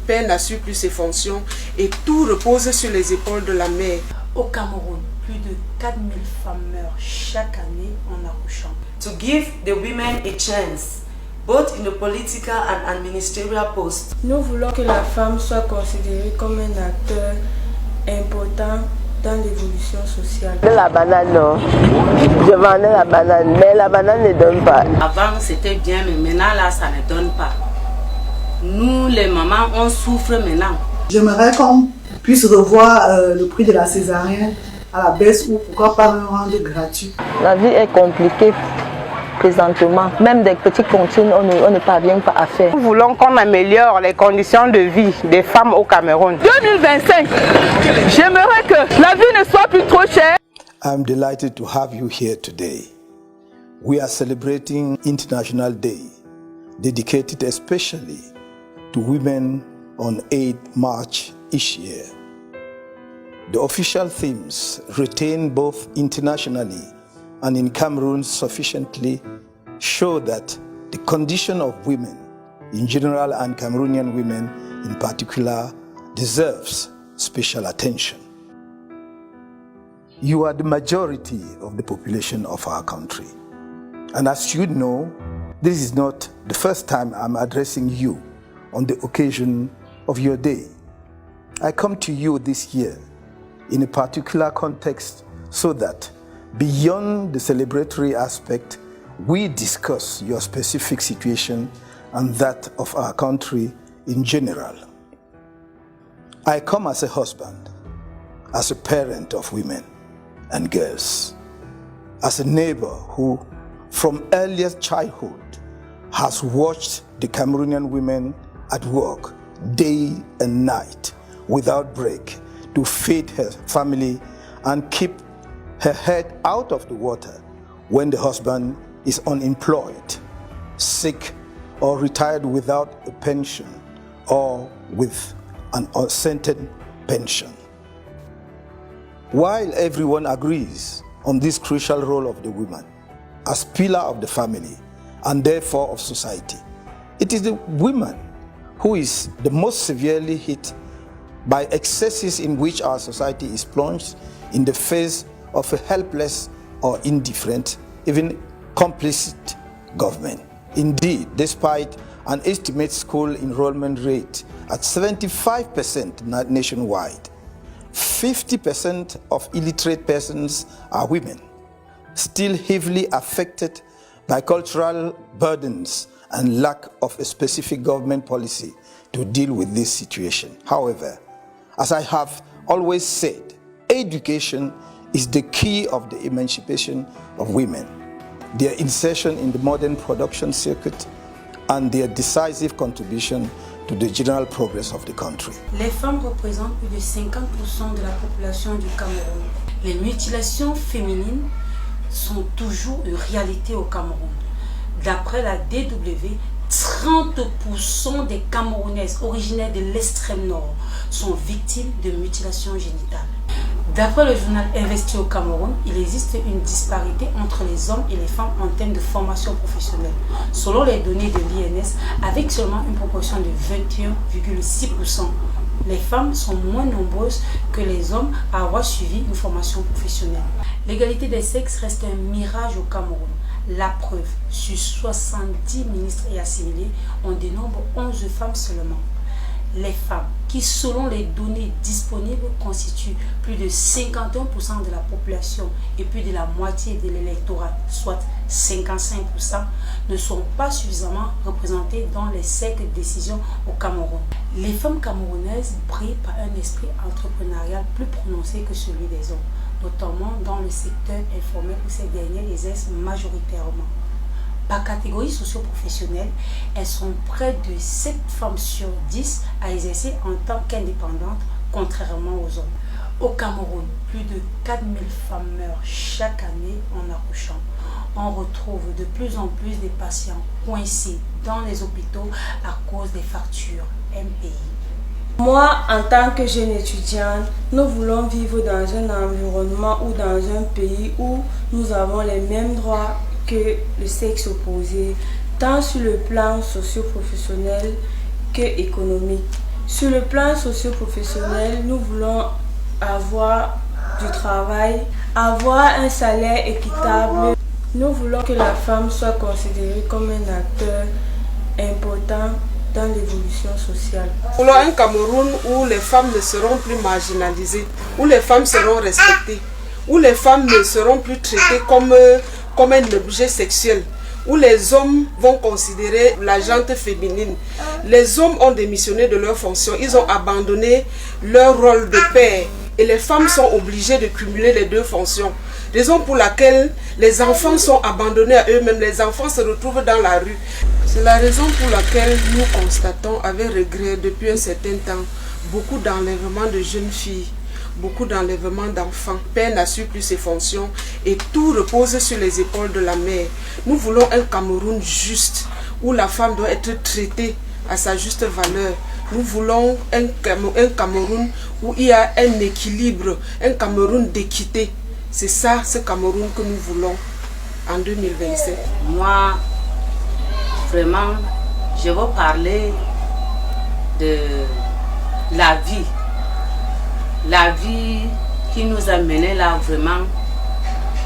père n'assure plus ses fonctions et tout repose sur les épaules de la mère. Au Cameroun, plus de 4000 femmes meurent chaque année en accouchant. To give the women a chance, both in the political and administrative posts. Nous voulons que la femme soit considérée comme un acteur important dans l'évolution sociale. La banane, non. Je vendais la banane, mais la banane ne donne pas. Avant c'était bien, mais maintenant là ça ne donne pas. Nous les mamans, on souffre maintenant. J'aimerais qu'on puisse revoir le prix de la césarienne à la baisse ou pourquoi pas un rendre gratuit. La vie est compliquée présentement. Même des petites comptines, on ne parvient pas à faire. Nous voulons qu'on améliore les conditions de vie des femmes au Cameroun. 2025, j'aimerais que la vie ne soit plus trop chère. I'm delighted to have you here today. We are celebrating International Day, dedicated especially to women on 8 March each year. The official themes retained both internationally and in Cameroon sufficiently show that the condition of women in general and Cameroonian women in particular deserves special attention. You are the majority of the population of our country. And as you know, this is not the first time I'm addressing you on the occasion of your day. I come to you this year in a particular context so that beyond the celebratory aspect, we discuss your specific situation and that of our country in general. I come as a husband, as a parent of women and girls, as a neighbor who, from earliest childhood, has watched the Cameroonian women at work day and night without break to feed her family and keep her head out of the water when the husband is unemployed, sick, or retired without a pension or with an unscented pension. While everyone agrees on this crucial role of the woman as pillar of the family and therefore of society, it is the woman who is the most severely hit by excesses in which our society is plunged in the face of a helpless or indifferent, even complicit government. Indeed, despite an estimated school enrollment rate at 75% nationwide, 50% of illiterate persons are women, still heavily affected by cultural burdens and lack of a specific government policy to deal with this situation. However, as I have always said, education is the key of the emancipation of women, their insertion in the modern production circuit, and their decisive contribution to the general progress of the country. Les femmes représentent plus de 50% de la population du Cameroun. Les mutilations féminines sont toujours une réalité au Cameroun. D'après la DW, 30% des Camerounaises originaires de l'extrême nord sont victimes de mutilations génitales. D'après le journal Investi au Cameroun, il existe une disparité entre les hommes et les femmes en termes de formation professionnelle. Selon les données de l'INS, avec seulement une proportion de 21,6%, les femmes sont moins nombreuses que les hommes à avoir suivi une formation professionnelle. L'égalité des sexes reste un mirage au Cameroun. La preuve, sur 70 ministres et assimilés, on dénombre 11 femmes seulement. Les femmes, qui selon les données disponibles constituent plus de 51% de la population et plus de la moitié de l'électorat, soit 55%, ne sont pas suffisamment représentées dans les cercles de décision au Cameroun. Les femmes camerounaises brillent par un esprit entrepreneurial plus prononcé que celui des hommes, notamment dans le secteur informel où ces derniers exercent majoritairement. Par catégorie socio-professionnelle, elles sont près de 7 femmes sur 10 à exercer en tant qu'indépendantes, contrairement aux hommes. Au Cameroun, plus de 4000 femmes meurent chaque année en accouchant. On retrouve de plus en plus de patients coincés dans les hôpitaux à cause des factures MPI. Moi, en tant que jeune étudiante, nous voulons vivre dans un environnement ou dans un pays où nous avons les mêmes droits que le sexe opposé, tant sur le plan socio-professionnel que économique. Sur le plan socio-professionnel, nous voulons avoir du travail, avoir un salaire équitable. Nous voulons que la femme soit considérée comme un acteur important dans l'évolution sociale. Nous voulons un Cameroun où les femmes ne seront plus marginalisées, où les femmes seront respectées, où les femmes ne seront plus traitées comme un objet sexuel, où les hommes vont considérer la gente féminine. Les hommes ont démissionné de leurs fonctions, ils ont abandonné leur rôle de père et les femmes sont obligées de cumuler les deux fonctions. Raison pour laquelle les enfants sont abandonnés à eux-mêmes, les enfants se retrouvent dans la rue. C'est la raison pour laquelle nous constatons avec regret depuis un certain temps beaucoup d'enlèvements de jeunes filles, beaucoup d'enlèvements d'enfants. Père n'assure plus ses fonctions et tout repose sur les épaules de la mère. Nous voulons un Cameroun juste où la femme doit être traitée à sa juste valeur. Nous voulons un Cameroun où il y a un équilibre, un Cameroun d'équité. C'est ça, ce Cameroun que nous voulons en 2027. Moi, vraiment, je veux parler de la vie. La vie qui nous a menés là, vraiment,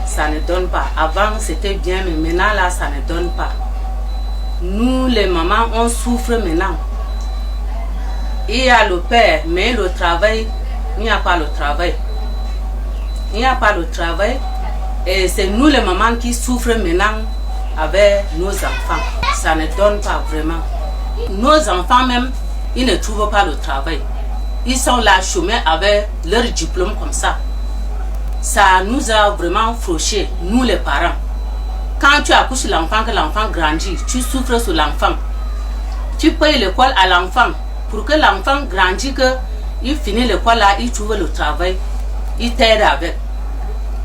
ça ne donne pas. Avant, c'était bien, mais maintenant, là, ça ne donne pas. Nous, les mamans, on souffre maintenant. Il y a le père, mais le travail, il n'y a pas le travail. Il n'y a pas le travail. Et c'est nous, les mamans, qui souffrent maintenant avec nos enfants. Ça ne donne pas vraiment. Nos enfants même, ils ne trouvent pas le travail. Ils sont là chômés avec leur diplôme comme ça. Ça nous a vraiment fauché, nous les parents. Quand tu accouches l'enfant, que l'enfant grandit, tu souffres sur l'enfant. Tu payes l'école à l'enfant pour que l'enfant grandisse, qu'il finit l'école là, il trouve le travail, il t'aide avec.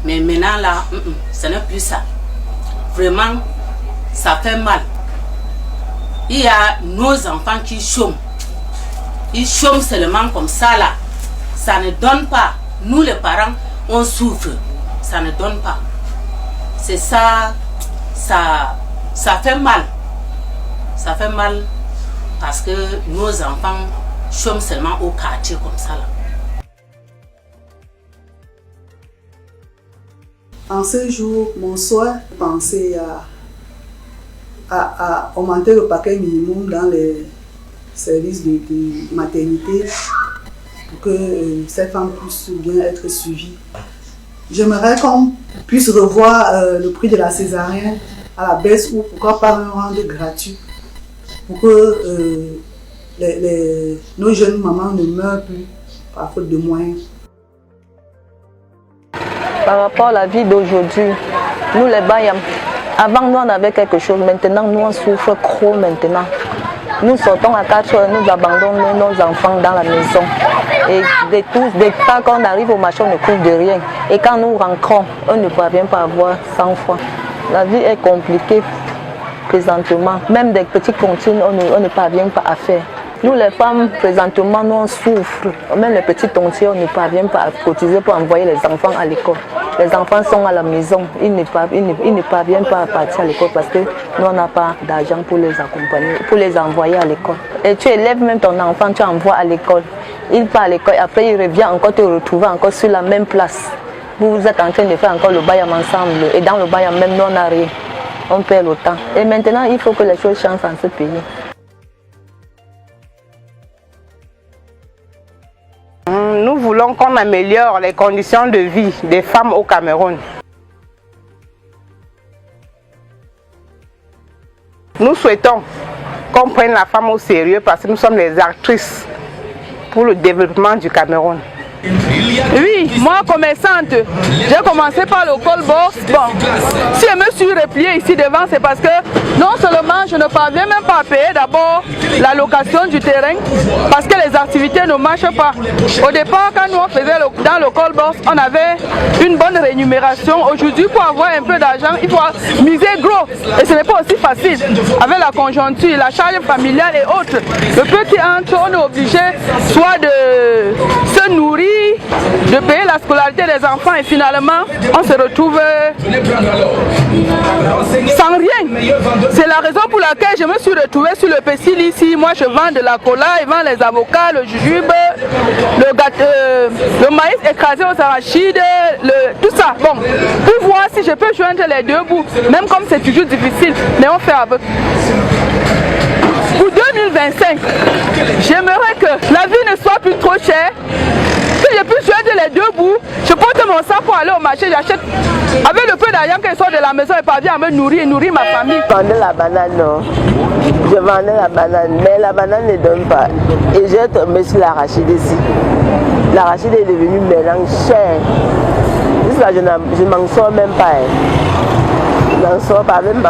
Mais maintenant là, ce n'est plus ça. Vraiment, ça fait mal. Il y a nos enfants qui chôment. Ils chôment seulement comme ça là. Ça ne donne pas. Nous les parents, on souffre. Ça ne donne pas. C'est ça, ça fait mal. Ça fait mal parce que nos enfants chôment seulement au quartier comme ça là. En ce jour, mon souhait, penser à augmenter le paquet minimum dans les services de maternité pour que ces femmes puissent bien être suivies. J'aimerais qu'on puisse revoir le prix de la césarienne à la baisse ou pourquoi pas un rang gratuit pour que nos jeunes mamans ne meurent plus par faute de moyens. Par rapport à la vie d'aujourd'hui, nous les Bayam, avant nous on avait quelque chose, maintenant nous on souffre trop maintenant. Nous sortons à 4 heures, nous abandonnons nos enfants dans la maison. Et des fois quand on arrive au marché, on ne trouve de rien. Et quand nous rentrons, on ne parvient pas à avoir 100 francs. La vie est compliquée présentement. Même des petites comptines, on ne parvient pas à faire. Nous les femmes, présentement, nous on souffre. Même les petits tontiers, on ne parvient pas à cotiser pour envoyer les enfants à l'école. Les enfants sont à la maison, ils ne parviennent pas à partir à l'école parce que nous on n'a pas d'argent pour les accompagner, pour les envoyer à l'école. Et tu élèves même ton enfant, tu envoies à l'école. Il part à l'école, après il revient encore te retrouver encore sur la même place. Vous êtes en train de faire encore le bayam ensemble. Et dans le bayam même, nous on n'a rien. On perd le temps. Et maintenant, il faut que les choses changent dans ce pays. Nous voulons qu'on améliore les conditions de vie des femmes au Cameroun. Nous souhaitons qu'on prenne la femme au sérieux parce que nous sommes les actrices pour le développement du Cameroun. Oui, moi commerçante, j'ai commencé par le col box. Bon, si je me suis repliée ici devant, c'est parce que non seulement je ne parviens même pas à payer d'abord la location du terrain, parce que les activités ne marchent pas. Au départ, quand nous on faisait dans le col box, on avait une bonne rémunération. Aujourd'hui, pour avoir un peu d'argent, il faut miser gros. Et ce n'est pas aussi facile. Avec la conjoncture, la charge familiale et autres, le petit entre, on est obligé soit de se nourrir, de payer la scolarité des enfants et finalement on se retrouve sans rien. C'est la raison pour laquelle je me suis retrouvée sur le PECIL ici. Moi je vends de la cola, je vends les avocats, le jujube, le maïs écrasé aux arachides, tout ça. Bon, pour voir si je peux joindre les deux bouts, même comme c'est toujours difficile, mais on fait avec. Pour 2025, j'aimerais que la vie ne soit plus trop chère, que je puisse joindre les deux bouts. Je porte mon sac pour aller au marché, j'achète avec le peu d'argent qui sort de la maison et parvient à me nourrir et nourrir ma famille. Je vendais la banane, non. Je vendais la banane, mais la banane ne donne pas. Et j'ai tombé sur l'arachide ici. L'arachide est devenu maintenant cher. Jusqu'à je m'en sors même pas. Je n'en sors pas même.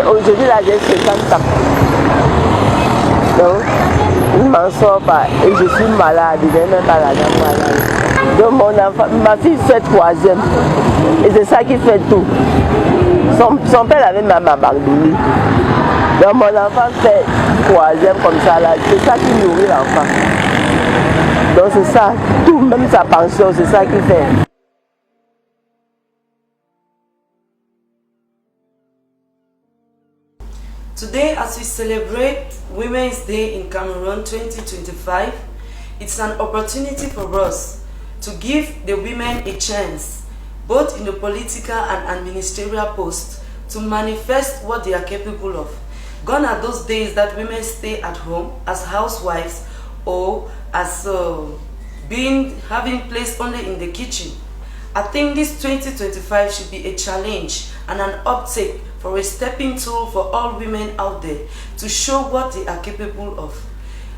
Aujourd'hui, là, j'ai 50 ans. Donc, je ne m'en sors pas. Et je suis malade. Je n'ai même pas la dame malade. Donc, mon enfant, ma fille fait 3e. Et c'est ça qui fait tout. Son père avait même abandonné. Donc, mon enfant fait 3e comme ça. C'est ça qui nourrit l'enfant. Donc, c'est ça. Tout, même sa pension, c'est ça qui fait. Today, as we celebrate Women's Day in Cameroon 2025, it's an opportunity for us to give the women a chance, both in the political and administrative posts, to manifest what they are capable of. Gone are those days that women stay at home as housewives or as having place only in the kitchen. I think this 2025 should be a challenge and an uptake for a stepping tool for all women out there to show what they are capable of.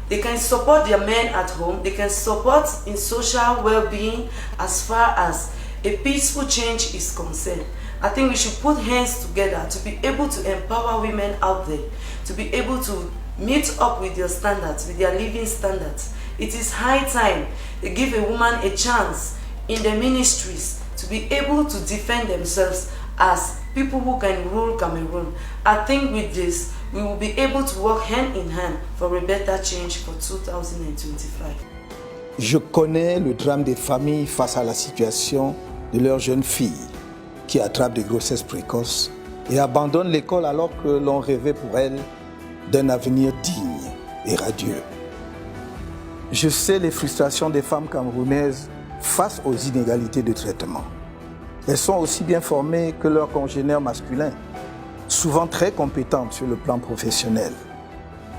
They can support their men at home, they can support in social well-being as far as a peaceful change is concerned. I think we should put hands together to be able to empower women out there, to be able to meet up with their standards, with their living standards. It is high time they give a woman a chance in the ministries to be able to defend themselves as people who can rule Cameroon. I think with this, we will be able to work hand in hand for a better change for 2025. Je connais le drame des familles face à la situation de leurs jeunes filles qui attrapent des grossesses précoces et abandonnent l'école alors que l'on rêvait pour elles d'un avenir digne et radieux. Je sais les frustrations des femmes camerounaises face aux inégalités de traitement. Elles sont aussi bien formées que leurs congénères masculins, souvent très compétentes sur le plan professionnel,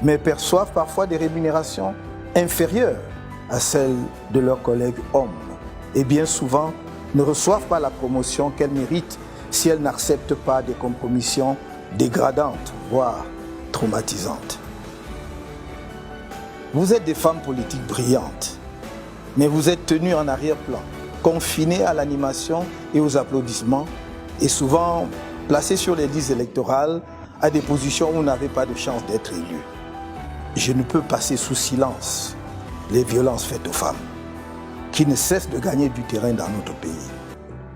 mais perçoivent parfois des rémunérations inférieures à celles de leurs collègues hommes et bien souvent ne reçoivent pas la promotion qu'elles méritent si elles n'acceptent pas des compromissions dégradantes, voire traumatisantes. Vous êtes des femmes politiques brillantes, mais vous êtes tenues en arrière-plan, confinées à l'animation et aux applaudissements et souvent placées sur les listes électorales à des positions où vous n'avez pas de chance d'être élu. Je ne peux passer sous silence les violences faites aux femmes qui ne cessent de gagner du terrain dans notre pays.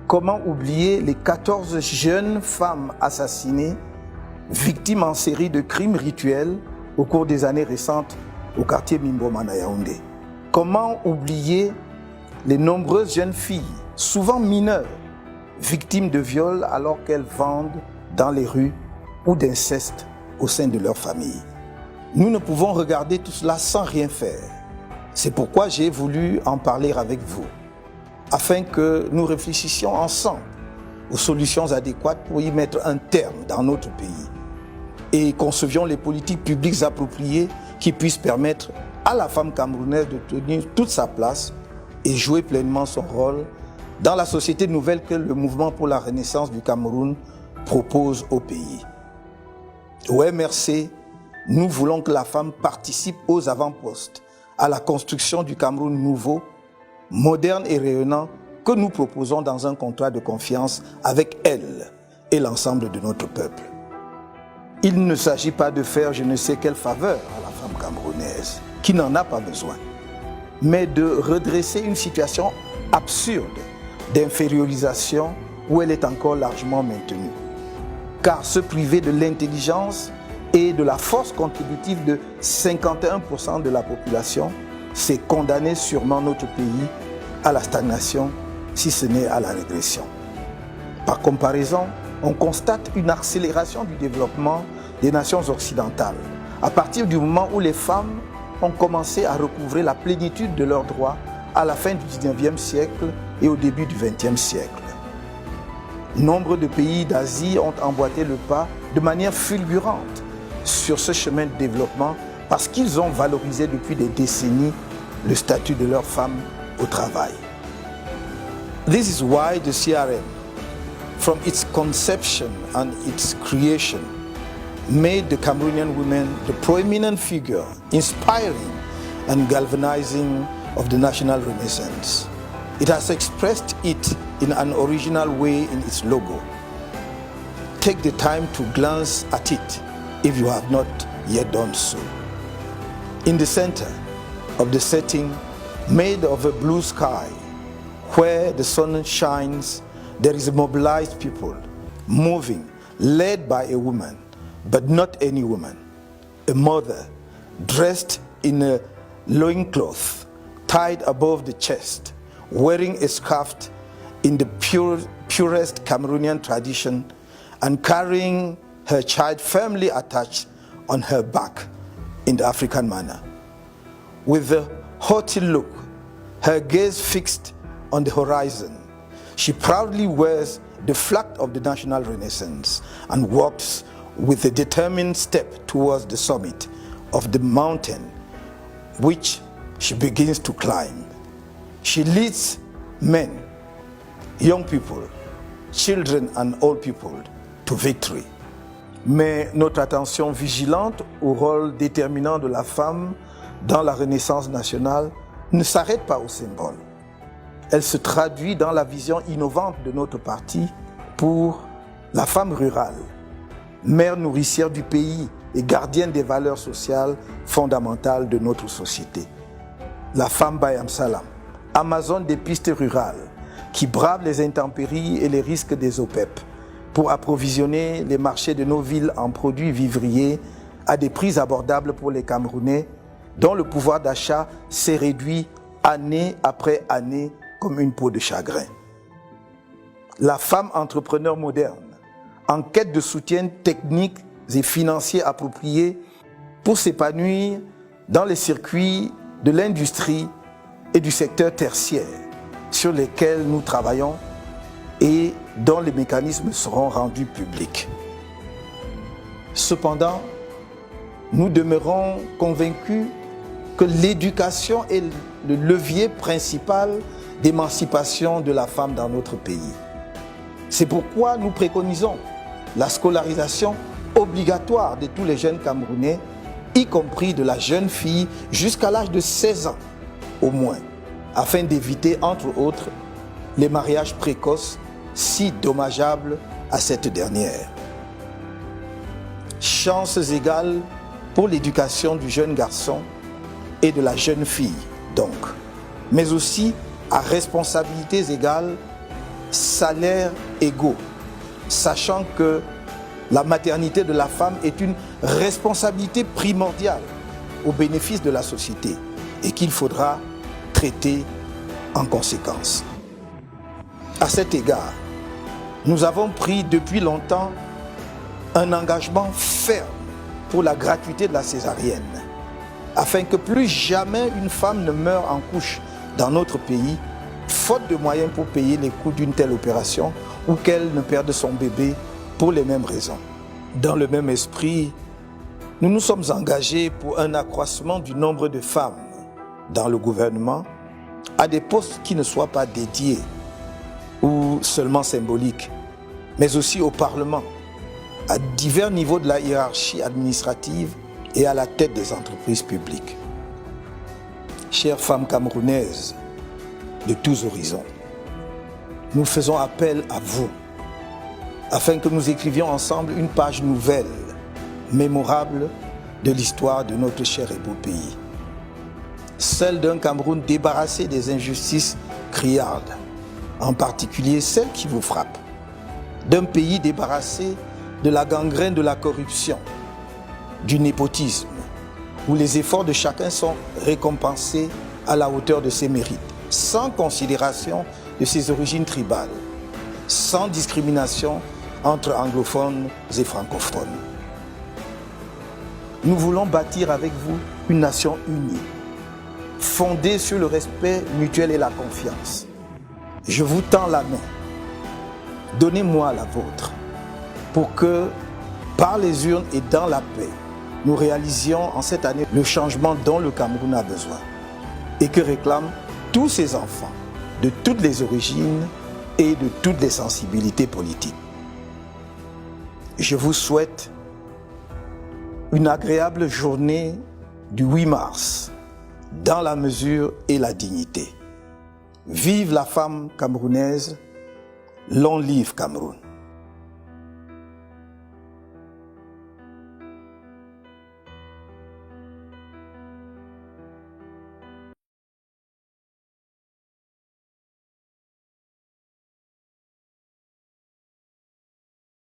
Comment oublier les 14 jeunes femmes assassinées, victimes en série de crimes rituels au cours des années récentes au quartier Mimbomana Yaoundé? Comment oublier les nombreuses jeunes filles, souvent mineures, victimes de viols alors qu'elles vendent dans les rues ou d'inceste au sein de leur famille? Nous ne pouvons regarder tout cela sans rien faire. C'est pourquoi j'ai voulu en parler avec vous, afin que nous réfléchissions ensemble aux solutions adéquates pour y mettre un terme dans notre pays et concevions les politiques publiques appropriées qui puissent permettre à la femme camerounaise de tenir toute sa place et jouer pleinement son rôle dans la société nouvelle que le mouvement pour la renaissance du Cameroun propose au pays. Au MRC, nous voulons que la femme participe aux avant-postes, à la construction du Cameroun nouveau, moderne et rayonnant que nous proposons dans un contrat de confiance avec elle et l'ensemble de notre peuple. Il ne s'agit pas de faire je ne sais quelle faveur à la femme camerounaise, qui n'en a pas besoin, mais de redresser une situation absurde d'infériorisation où elle est encore largement maintenue. Car se priver de l'intelligence et de la force contributive de 51% de la population, c'est condamner sûrement notre pays à la stagnation, si ce n'est à la régression. Par comparaison, on constate une accélération du développement des nations occidentales à partir du moment où les femmes ont commencé à recouvrer la plénitude de leurs droits à la fin du 19e siècle et au début du 20e siècle. Nombre de pays d'Asie ont emboîté le pas de manière fulgurante sur ce chemin de développement parce qu'ils ont valorisé depuis des décennies le statut de leurs femmes au travail. This is why the CRM, from its conception and its creation, made the Cameroonian women the prominent figure, inspiring and galvanizing of the national renaissance. It has expressed it in an original way in its logo. Take the time to glance at it if you have not yet done so. In the center of the setting, made of a blue sky, where the sun shines, there is a mobilized people, moving, led by a woman, but not any woman, a mother, dressed in a loincloth, tied above the chest, wearing a scarf in the purest Cameroonian tradition, and carrying her child firmly attached on her back in the African manner. With a haughty look, her gaze fixed on the horizon, she proudly wears the flag of the national renaissance and walks with a determined step towards the summit of the mountain, which she begins to climb. She leads men, young people, children and old people to victory. Mais notre attention vigilante au rôle déterminant de la femme dans la Renaissance nationale ne s'arrête pas au symbole. Elle se traduit dans la vision innovante de notre parti pour la femme rurale, mère nourricière du pays et gardienne des valeurs sociales fondamentales de notre société. La femme Bayam Salam, Amazone des pistes rurales, qui brave les intempéries et les risques des OPEP pour approvisionner les marchés de nos villes en produits vivriers à des prix abordables pour les Camerounais, dont le pouvoir d'achat s'est réduit année après année comme une peau de chagrin. La femme entrepreneur moderne, en quête de soutien technique et financier approprié pour s'épanouir dans les circuits de l'industrie et du secteur tertiaire sur lesquels nous travaillons et dont les mécanismes seront rendus publics. Cependant, nous demeurons convaincus que l'éducation est le levier principal d'émancipation de la femme dans notre pays. C'est pourquoi nous préconisons la scolarisation obligatoire de tous les jeunes Camerounais, y compris de la jeune fille jusqu'à l'âge de 16 ans au moins, afin d'éviter, entre autres, les mariages précoces si dommageables à cette dernière. Chances égales pour l'éducation du jeune garçon et de la jeune fille, donc, mais aussi à responsabilités égales, salaires égaux, sachant que la maternité de la femme est une responsabilité primordiale au bénéfice de la société et qu'il faudra traiter en conséquence. À cet égard, nous avons pris depuis longtemps un engagement ferme pour la gratuité de la césarienne, afin que plus jamais une femme ne meure en couche dans notre pays, faute de moyens pour payer les coûts d'une telle opération ou qu'elle ne perde son bébé pour les mêmes raisons. Dans le même esprit, nous nous sommes engagés pour un accroissement du nombre de femmes dans le gouvernement à des postes qui ne soient pas dédiés ou seulement symboliques, mais aussi au Parlement, à divers niveaux de la hiérarchie administrative et à la tête des entreprises publiques. Chères femmes camerounaises de tous horizons, nous faisons appel à vous afin que nous écrivions ensemble une page nouvelle, mémorable de l'histoire de notre cher et beau pays. Celle d'un Cameroun débarrassé des injustices criardes, en particulier celles qui vous frappent. D'un pays débarrassé de la gangrène de la corruption, du népotisme, où les efforts de chacun sont récompensés à la hauteur de ses mérites, sans considération de ses origines tribales, sans discrimination entre anglophones et francophones. Nous voulons bâtir avec vous une nation unie, fondée sur le respect mutuel et la confiance. Je vous tends la main. Donnez-moi la vôtre pour que, par les urnes et dans la paix, nous réalisions en cette année le changement dont le Cameroun a besoin et que réclament tous ces enfants de toutes les origines et de toutes les sensibilités politiques. Je vous souhaite une agréable journée du 8 mars, dans la mesure et la dignité. Vive la femme camerounaise, long live Cameroun.